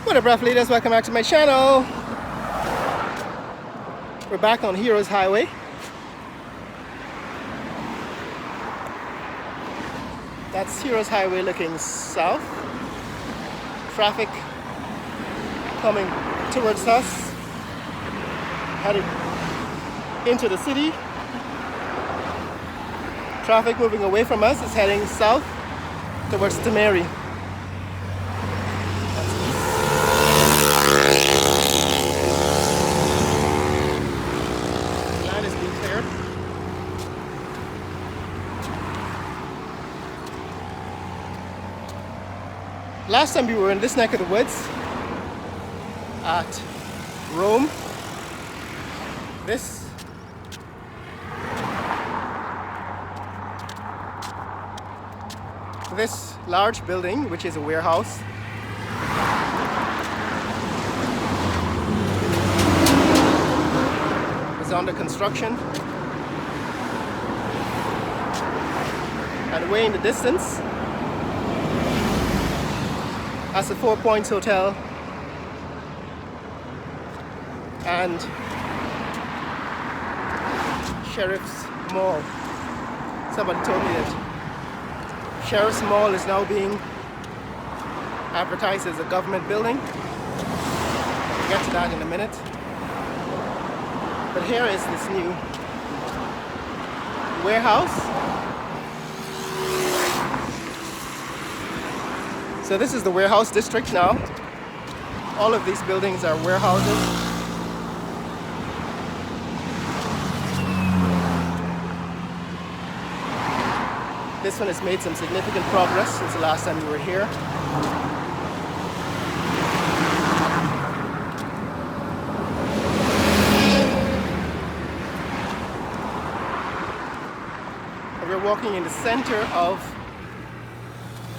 What up, rough leaders? Welcome back to my channel. We're back on Heroes Highway. That's Heroes Highway looking south. Traffic coming towards us, headed into the city. Traffic moving away from us is heading south towards Tamari. Line is being cleared. Last time we were in this neck of the woods at Rome. This large building, which is a warehouse, is under construction. And away in the distance, that's the 4 Points Hotel and Sheriff's Mall. Somebody told me that Sheriff's Mall is now being advertised as a government building. We'll get to that in a minute. But here is this new warehouse. So this is the warehouse district now. All of these buildings are warehouses. This one has made some significant progress since the last time we were here. We're walking in the center of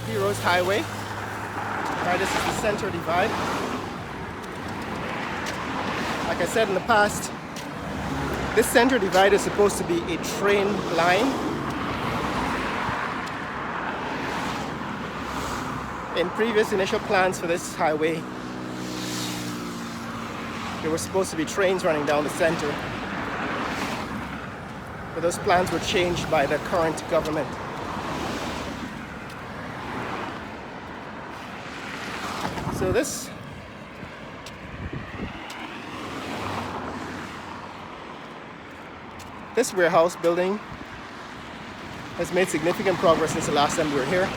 Heroes Highway. This is the center divide. Like I said in the past, this center divide is supposed to be a train line. In previous initial plans for this highway, there were supposed to be trains running down the center. But those plans were changed by the current government. So this warehouse building has made significant progress since the last time we were here.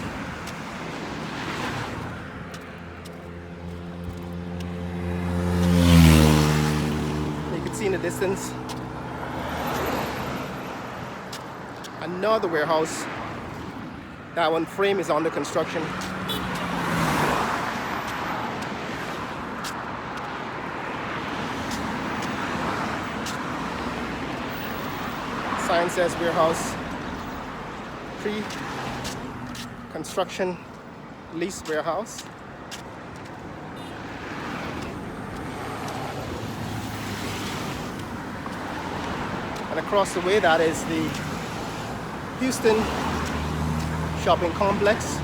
You can see in the distance another warehouse. That one frame is under construction. Sign says warehouse, pre-construction leased warehouse. And across the way, that is the Houston shopping complex.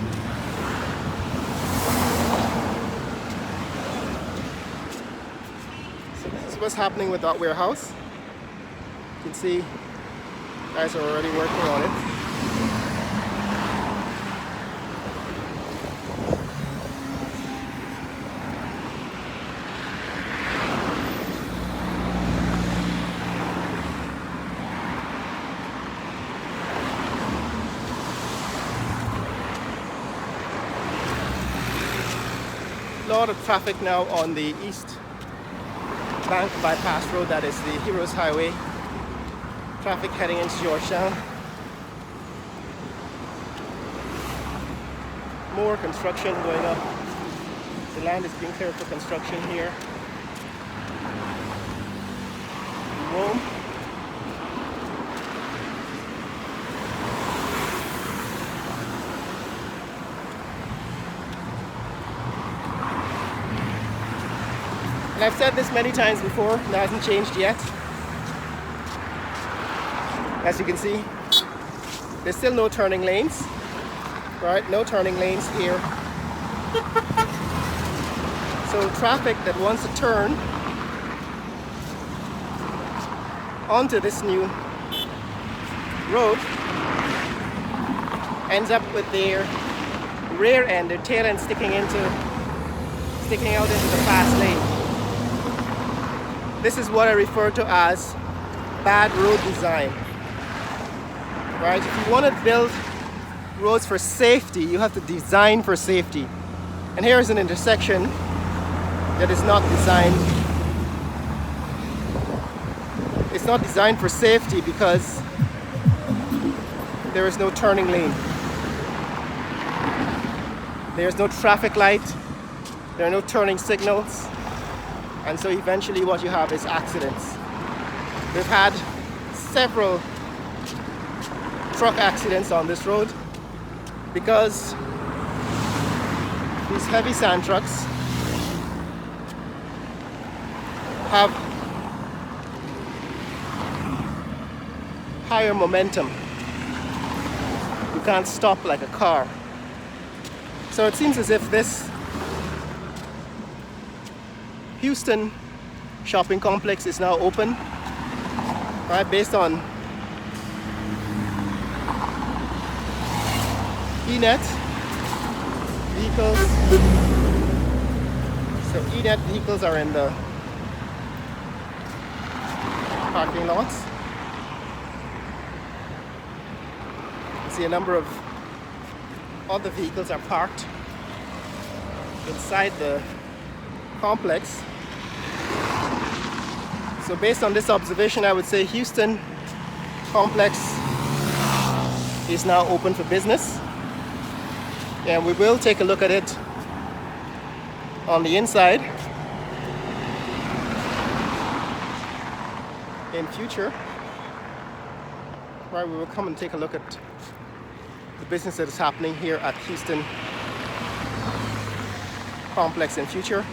So this is what's happening with that warehouse. You can see guys are already working on it. A lot of traffic now on the East Bank Bypass Road, that is the Heroes Highway. Traffic heading into Georgetown. More construction going up. The land is being cleared for construction here. Rome. And I've said this many times before, it hasn't changed yet. As you can see, there's still no turning lanes, right? No turning lanes here. So traffic that wants to turn onto this new road ends up with their rear end, their tail end sticking out into the fast lane. This is what I refer to as bad road design. Right? If you want to build roads for safety, you have to design for safety. And here is an intersection that is not designed. It's not designed for safety because there is no turning lane. There's no traffic light. There are no turning signals. And so eventually what you have is accidents. We've had several truck accidents on this road because these heavy sand trucks have higher momentum. You can't stop like a car. So it seems as if this Houston shopping complex is now open, right, based on ENET vehicles. So ENET vehicles are in the parking lots. You see a number of other vehicles are parked inside the complex. So based on this observation, I would say Houston complex is now open for business. And we will take a look at it on the inside in future. Right, we will come and take a look at the business that is happening here at Houston complex in future.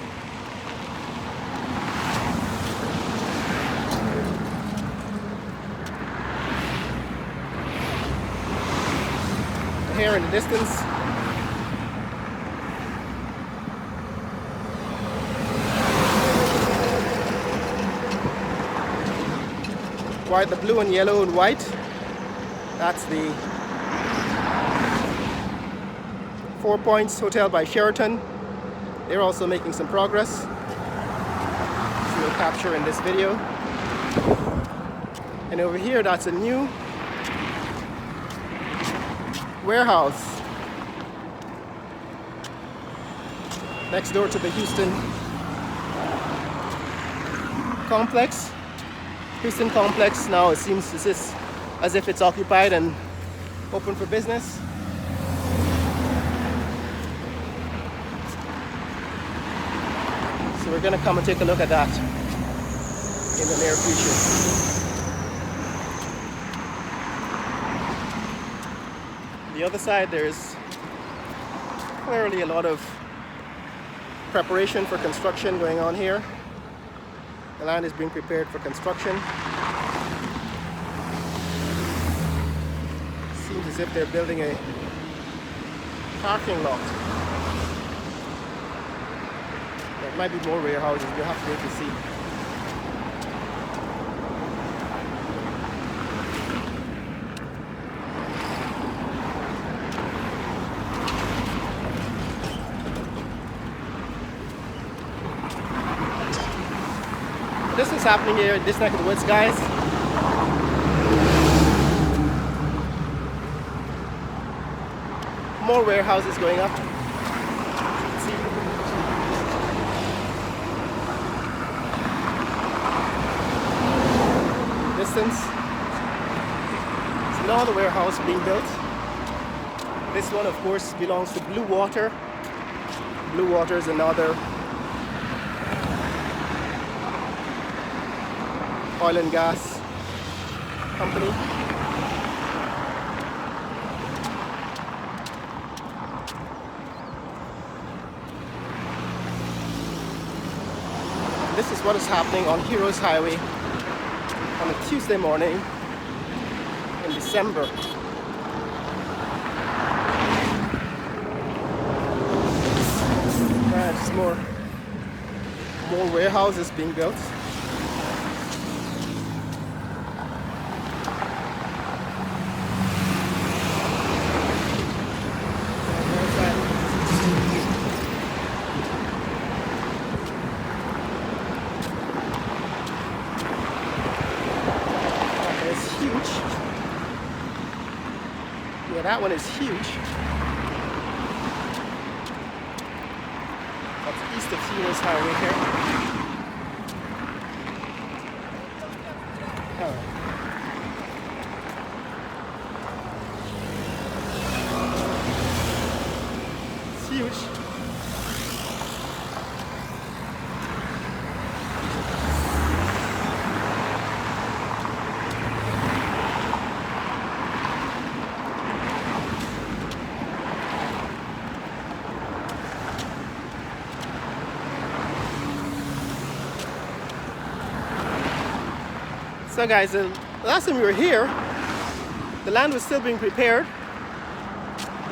Here in the distance, white, the blue and yellow and white, that's the 4 Points Hotel by Sheraton. They're also making some progress, which we'll capture in this video. And over here, that's a new warehouse next door to the Houston complex. Houston complex now, it seems as if it's occupied and open for business. So we're going to come and take a look at that in the near future. The other side, there's clearly a lot of preparation for construction going on here. The land is being prepared for construction. Seems as if they're building a parking lot. There might be more warehouses, we'll have to wait to see. This is happening here in this neck of the woods, guys. More warehouses going up. See. Distance. There's another warehouse being built. This one, of course, belongs to Blue Water. Blue Water is another oil and gas company. This is what is happening on Heroes Highway on a Tuesday morning in December. Just more more warehouses being built. Yeah, that one is huge. That's east of Heroes Highway here. It's huge. So guys, the last time we were here, the land was still being prepared,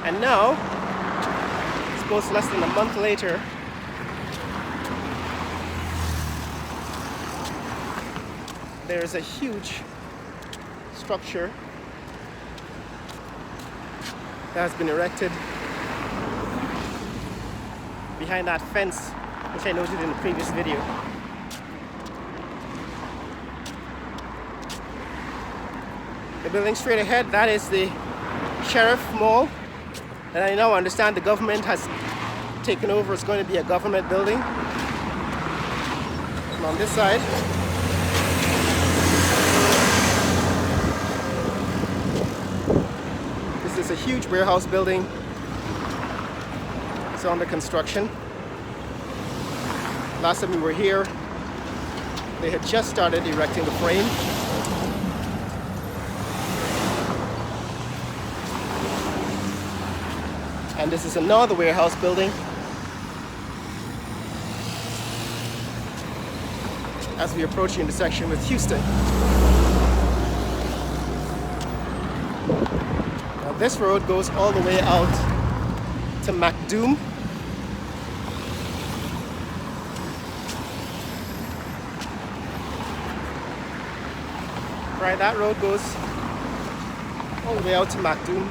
and now, I suppose less than a month later, there is a huge structure that has been erected behind that fence, which I noted in the previous video. The building straight ahead, that is the Sheriff Mall. And I now understand the government has taken over. It's going to be a government building. And on this side, this is a huge warehouse building. It's under construction. Last time we were here, they had just started erecting the frame. And this is another warehouse building. As we approach the intersection with Houston. Now this road goes all the way out to MacDoom. Right, that road goes all the way out to MacDoom.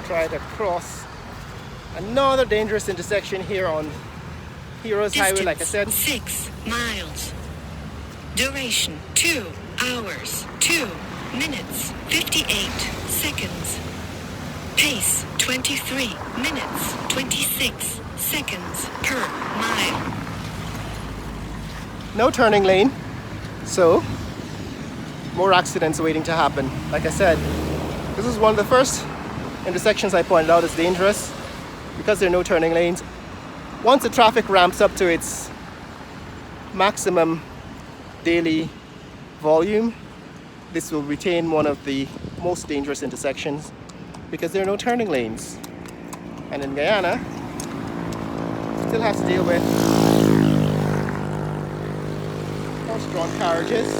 Try to cross another dangerous intersection here on Heroes Highway, like I said. 6 miles. Duration 2 hours, 2 minutes, 58 seconds. Pace 23 minutes, 26 seconds per mile. No turning lane, so more accidents waiting to happen. Like I said, this is one of the first intersections I pointed out is dangerous because there are no turning lanes. Once the traffic ramps up to its maximum daily volume, this will retain one of the most dangerous intersections because there are no turning lanes. And in Guyana, still has to deal with horse-drawn carriages.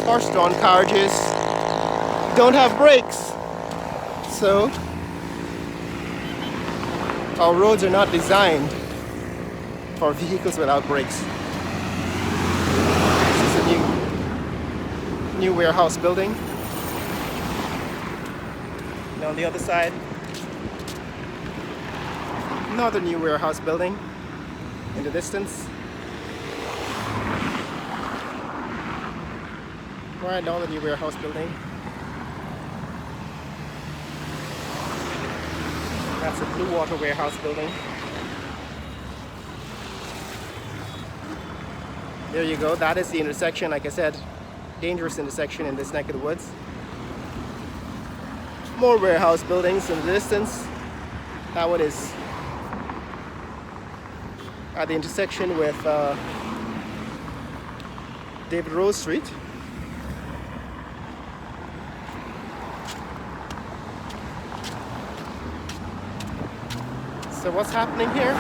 Horse-drawn carriages don't have brakes. So, our roads are not designed for vehicles without brakes. This is a new warehouse building. And on the other side, Another new warehouse building in the distance. Right, another new warehouse building. That's a Blue Water warehouse building. There you go, that is the intersection, like I said, dangerous intersection in this neck of the woods. More warehouse buildings in the distance. That one is at the intersection with David Rose Street. So what's happening here?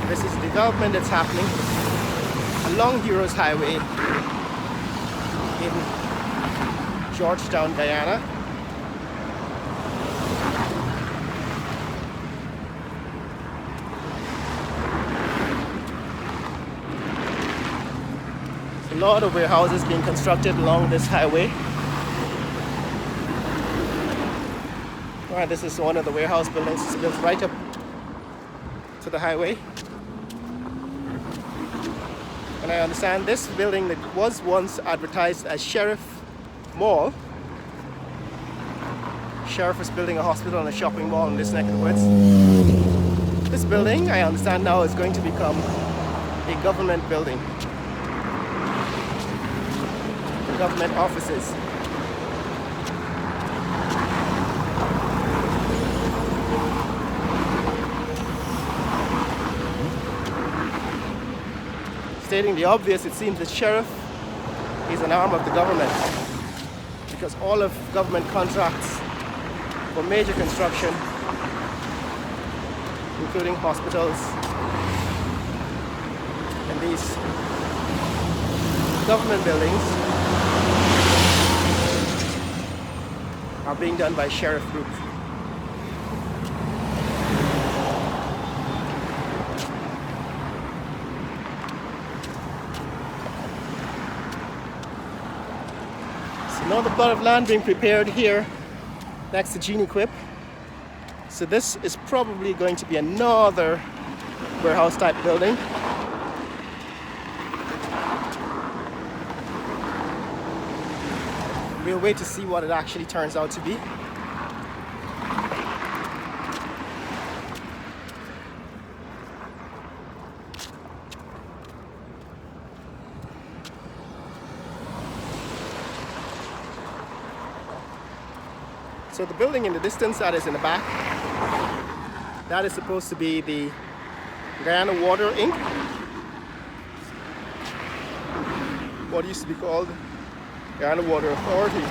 This is development that's happening along Heroes Highway in Georgetown, Guyana. A lot of warehouses being constructed along this highway. Alright, this is one of the warehouse buildings. It's built right up to the highway. And I understand this building that was once advertised as Sheriff Mall. Sheriff was building a hospital and a shopping mall in this neck of the woods. This building, I understand now, is going to become a government building. Government offices. Stating the obvious, it seems that sheriff is an arm of the government because all of government contracts for major construction, including hospitals and these government buildings, are being done by Sheriff Group. So now the plot of land being prepared here next to Genie Quip. So this is probably going to be another warehouse type building. We'll wait to see what it actually turns out to be. So the building in the distance that is in the back, that is supposed to be the Guyana Water Inc. What used to be called Guyana Water Authority.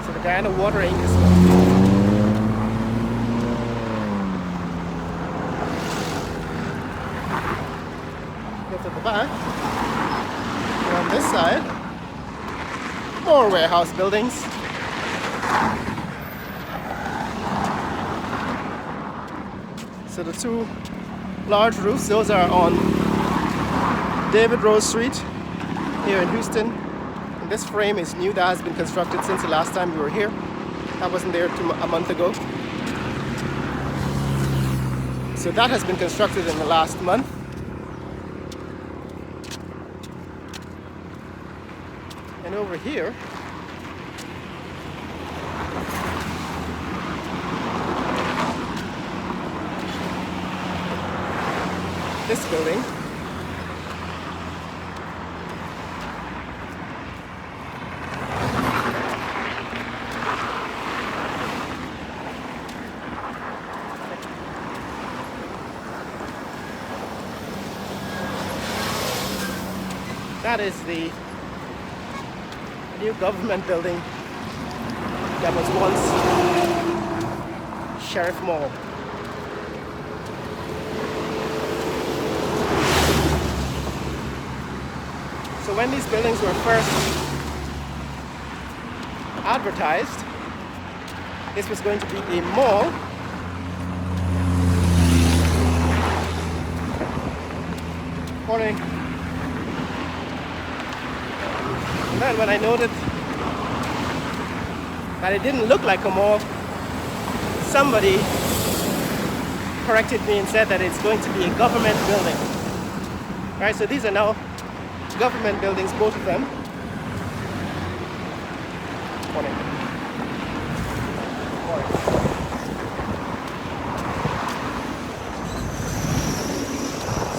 So the Guyana Water Inc. is go to the back. And on this side, more warehouse buildings. So the two large roofs, those are on David Rose Street here in Houston. And this frame is new, that has been constructed since the last time we were here. That wasn't there a month ago. So that has been constructed in the last month. And over here, this building that is the new government building that was once Sheriff Mall. So when these buildings were first advertised, this was going to be a mall Morning. And then when I noted that it didn't look like a mall, somebody corrected me and said that it's going to be a government building. Right, so these are now government buildings, both of them. Morning. Morning.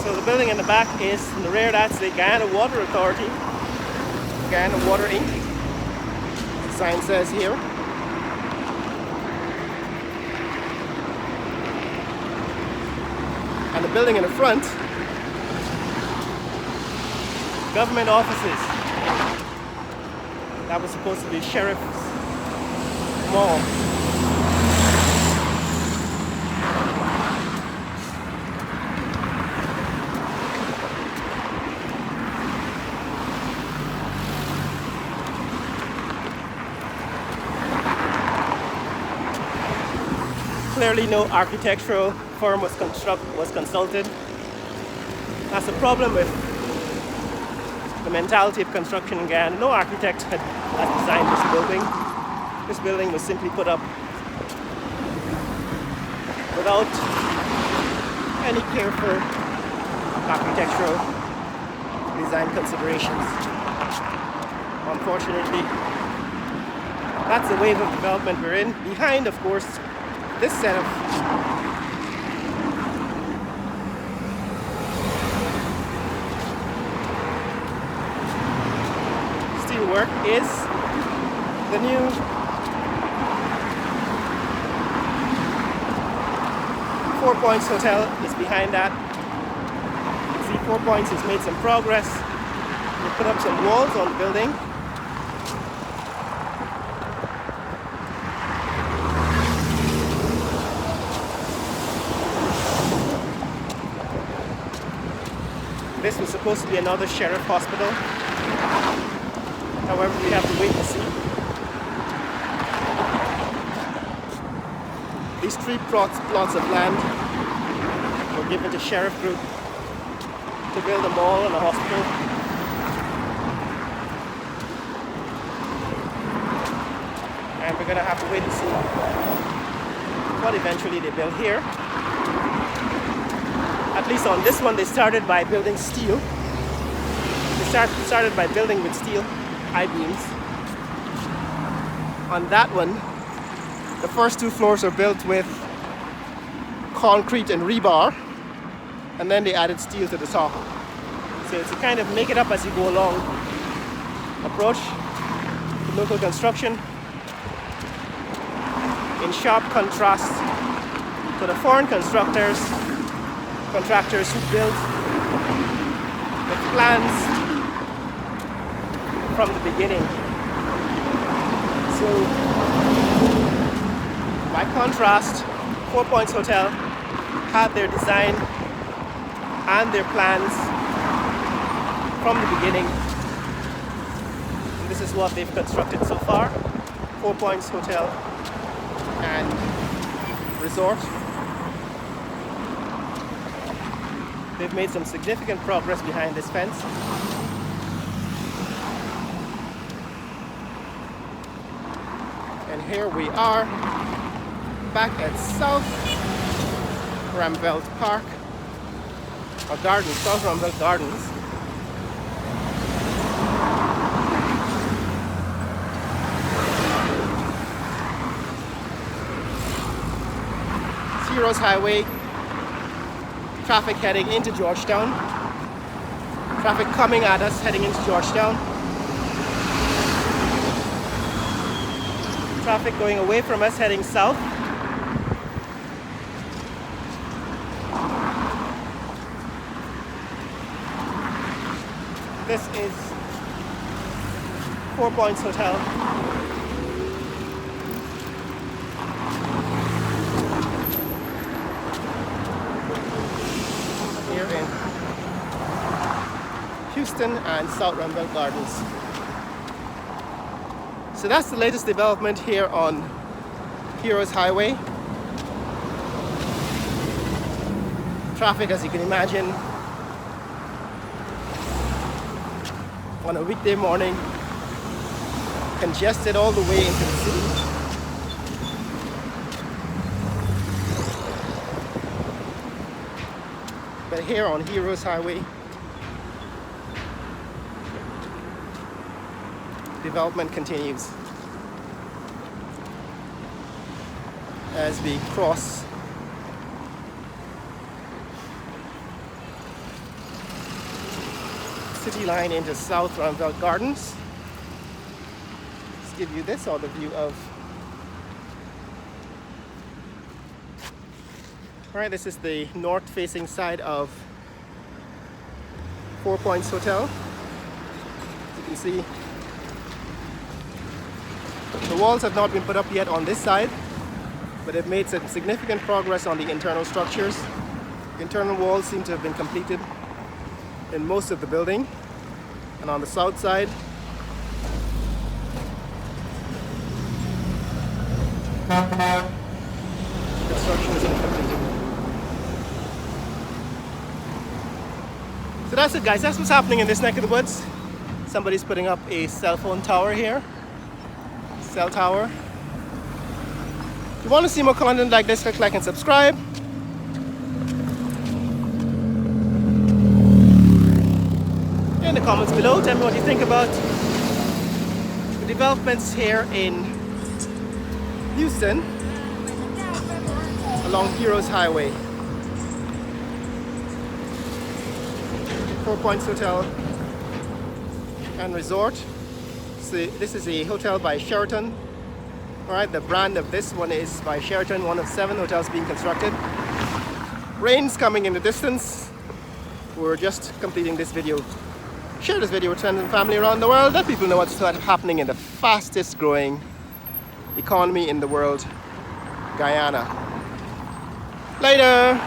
So the building in the back is, in the rear, that's the Guyana Water Authority, Guyana Water Inc. The sign says here. And the building in the front, government offices. That was supposed to be Sheriff's Mall. Clearly no architectural firm was consulted. That's the problem with the mentality of construction in Guyana. No architect has designed this building. This building was simply put up without any careful architectural design considerations. Unfortunately, that's the wave of development we're in. Behind, of course, this set of steelwork is the new Four Points Hotel is behind that. You see, 4 Points has made some progress. They put up some walls on the building. This was supposed to be another sheriff hospital. However, we have to wait to see. These 3 plots of land were given to Sheriff Group to build a mall and a hospital. And we're going to have to wait to see what eventually they build here. At least on this one, they started by building steel. They started by building with steel I-beams. On that one, the first 2 floors are built with concrete and rebar, and then they added steel to the top. So it's a kind of make it up as you go along approach to local construction, in sharp contrast to the foreign contractors who build with plans from the beginning. So, by contrast, 4 Points Hotel had their design and their plans from the beginning. And this is what they've constructed so far. 4 Points Hotel and Resort. They've made some significant progress behind this fence. And here we are back at South Ruimveldt Park, or Gardens, South Ruimveldt Gardens. Heroes Highway. Traffic heading into Georgetown. Traffic coming at us heading into Georgetown. Traffic going away from us heading south. This is 4 Points Hotel. In Houston and South Ruimveldt Gardens. So that's the latest development here on Heroes Highway. Traffic, as you can imagine, on a weekday morning, congested all the way into the city. But here on Heroes Highway, development continues as we cross city line into South Ruimveldt Gardens. Let's give you this other view of. Alright, this is the north facing side of 4 Points Hotel. As you can see, the walls have not been put up yet on this side, but they've made some significant progress on the internal structures. The internal walls seem to have been completed in most of the building, and on the south side construction is completed. So that's it, guys. That's what's happening in this neck of the woods. Somebody's putting up a cell phone tower here, cell tower. If you want to see more content like this, click like and subscribe. In the comments below, tell me what you think about the developments here in Houston along Heroes Highway. 4 Points Hotel and Resort. So this is a hotel by Sheraton. Alright, the brand of this one is by Sheraton, one of 7 hotels being constructed. Rain's coming in the distance. We're just completing this video. Share this video with friends and family around the world. Let people know what's happening in the fastest growing economy in the world, Guyana. Later!